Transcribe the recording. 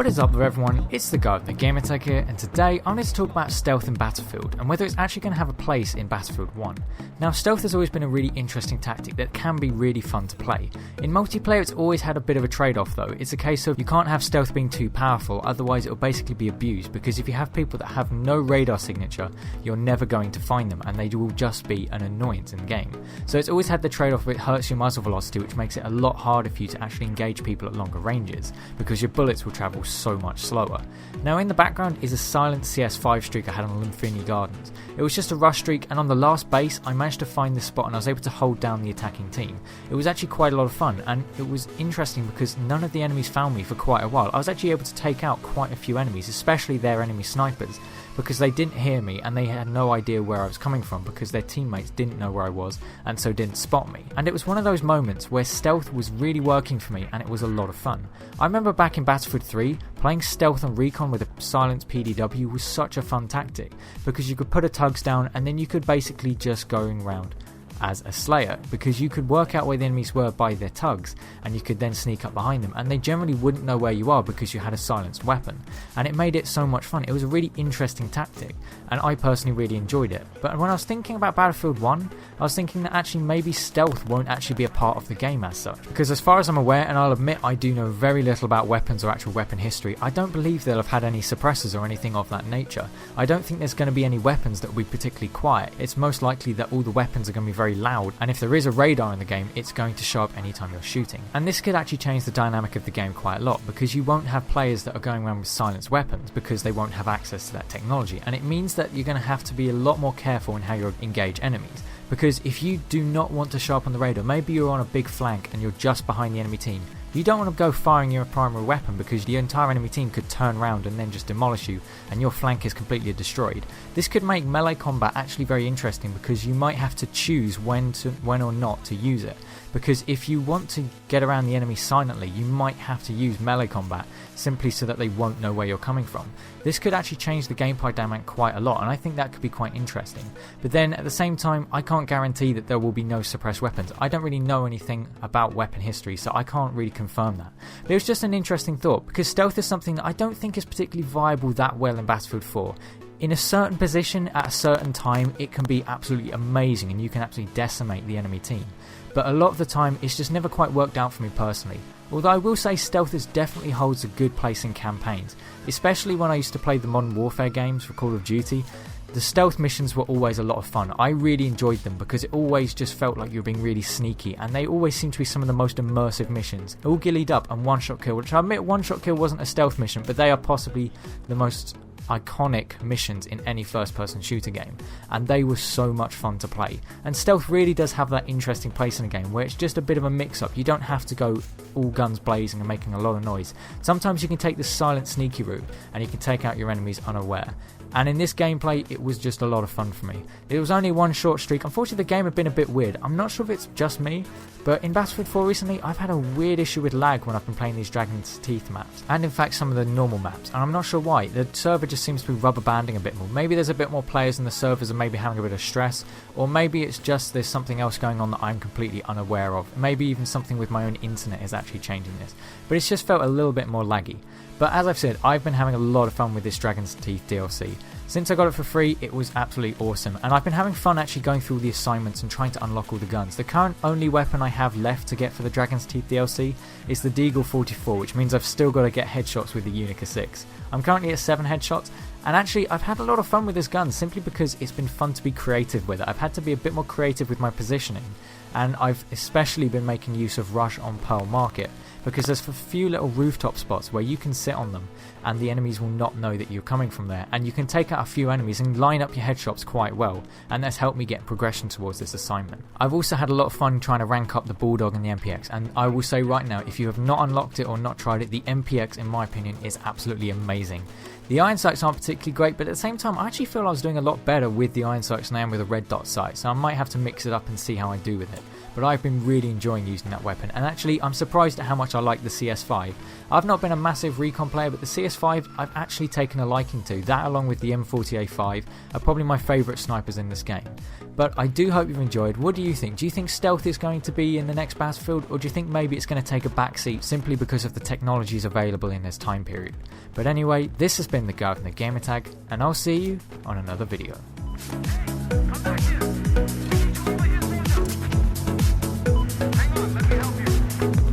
What is up there everyone, it's the guy with the Gamertag here, and today I'm going to talk about stealth in Battlefield and whether it's actually going to have a place in Battlefield 1. Now stealth has always been a really interesting tactic that can be really fun to play. In multiplayer it's always had a bit of a trade-off though. It's a case of you can't have stealth being too powerful, otherwise it'll basically be abused, because if you have people that have no radar signature, you're never going to find them and they will just be an annoyance in game. So it's always had the trade-off where it hurts your muzzle velocity, which makes it a lot harder for you to actually engage people at longer ranges, because your bullets will travel so much slower. Now in the background is a silent CS5 streak I had on Lumphini Gardens. It was just a rush streak, and on the last base I managed to find this spot and I was able to hold down the attacking team. It was actually quite a lot of fun, and it was interesting because none of the enemies found me for quite a while. I was actually able to take out quite a few enemies, especially their enemy snipers, because they didn't hear me and they had no idea where I was coming from because their teammates didn't know where I was and so didn't spot me. And it was one of those moments where stealth was really working for me and it was a lot of fun. I remember back in Battlefield 3, playing stealth and recon with a silenced PDW was such a fun tactic, because you could put a tugs down and then you could basically just going around as a slayer, because you could work out where the enemies were by their tugs and you could then sneak up behind them and they generally wouldn't know where you are because you had a silenced weapon, and it made it so much fun. It was a really interesting tactic and I personally really enjoyed it. But when I was thinking about Battlefield 1, I was thinking that actually maybe stealth won't actually be a part of the game as such, because as far as I'm aware, and I'll admit I do know very little about weapons or actual weapon history, I don't believe they'll have had any suppressors or anything of that nature. I don't think there's going to be any weapons that will be particularly quiet. It's most likely that all the weapons are going to be very loud, and if there is a radar in the game, it's going to show up anytime you're shooting. And this could actually change the dynamic of the game quite a lot, because you won't have players that are going around with silenced weapons because they won't have access to that technology, and it means that you're going to have to be a lot more careful in how you engage enemies. Because if you do not want to show up on the radar, maybe you're on a big flank and you're just behind the enemy team, you don't want to go firing your primary weapon because the entire enemy team could turn around and then just demolish you and your flank is completely destroyed. This could make melee combat actually very interesting, because you might have to choose when or not to use it. Because if you want to get around the enemy silently, you might have to use melee combat simply so that they won't know where you're coming from. This could actually change the gameplay dynamic quite a lot, and I think that could be quite interesting. But then at the same time, I can't guarantee that there will be no suppressed weapons. I don't really know anything about weapon history, so I can't really confirm that. But it was just an interesting thought, because stealth is something that I don't think is particularly viable that well in Battlefield 4. In a certain position at a certain time, it can be absolutely amazing and you can absolutely decimate the enemy team. But a lot of the time, it's just never quite worked out for me personally. Although I will say stealth definitely holds a good place in campaigns, especially when I used to play the Modern Warfare games for Call of Duty. The stealth missions were always a lot of fun. I really enjoyed them because it always just felt like you were being really sneaky, and they always seemed to be some of the most immersive missions. All gillied up and one-shot kill, which I admit one-shot kill wasn't a stealth mission, but they are possibly the most iconic missions in any first-person shooter game, and they were so much fun to play. And stealth really does have that interesting place in a game where it's just a bit of a mix-up. You don't have to go all guns blazing and making a lot of noise. Sometimes you can take the silent sneaky route and you can take out your enemies unaware. And in this gameplay, it was just a lot of fun for me. It was only one short streak. Unfortunately, the game had been a bit weird. I'm not sure if it's just me, but in Battlefield 4 recently, I've had a weird issue with lag when I've been playing these Dragon's Teeth maps, and in fact some of the normal maps, and I'm not sure why. The server just seems to be rubber banding a bit more. Maybe there's a bit more players and the servers are maybe having a bit of stress, or maybe it's just there's something else going on that I'm completely unaware of. Maybe even something with my own internet is actually changing this, but it's just felt a little bit more laggy. But as I've said, I've been having a lot of fun with this Dragon's Teeth DLC. Since I got it for free, it was absolutely awesome, and I've been having fun actually going through the assignments and trying to unlock all the guns. The current only weapon I have left to get for the Dragon's Teeth DLC is the Deagle 44, which means I've still got to get headshots with the Unica 6. I'm currently at 7 headshots, and actually I've had a lot of fun with this gun simply because it's been fun to be creative with it. I've had to be a bit more creative with my positioning, and I've especially been making use of Rush on Pearl Market, because there's a few little rooftop spots where you can sit on them and the enemies will not know that you're coming from there, and you can take out a few enemies and line up your headshots quite well, and that's helped me get progression towards this assignment. I've also had a lot of fun trying to rank up the Bulldog and the MPX, and I will say right now, if you have not unlocked it or not tried it, the MPX in my opinion is absolutely amazing. The The iron sights aren't particularly great, but at the same time I actually feel I was doing a lot better with the iron sights than I am with a red dot sight, so I might have to mix it up and see how I do with it. But I've been really enjoying using that weapon, and actually I'm surprised at how much I like the CS5. I've not been a massive recon player, but the CS5 I've actually taken a liking to. That along with the M40A5 are probably my favourite snipers in this game. But I do hope you've enjoyed. What do you think? Do you think stealth is going to be in the next Battlefield, or do you think maybe it's going to take a backseat simply because of the technologies available in this time period? But anyway, this has been the guy from the Gamertag, and I'll see you on another video. Come back here. Hang on, let me help you.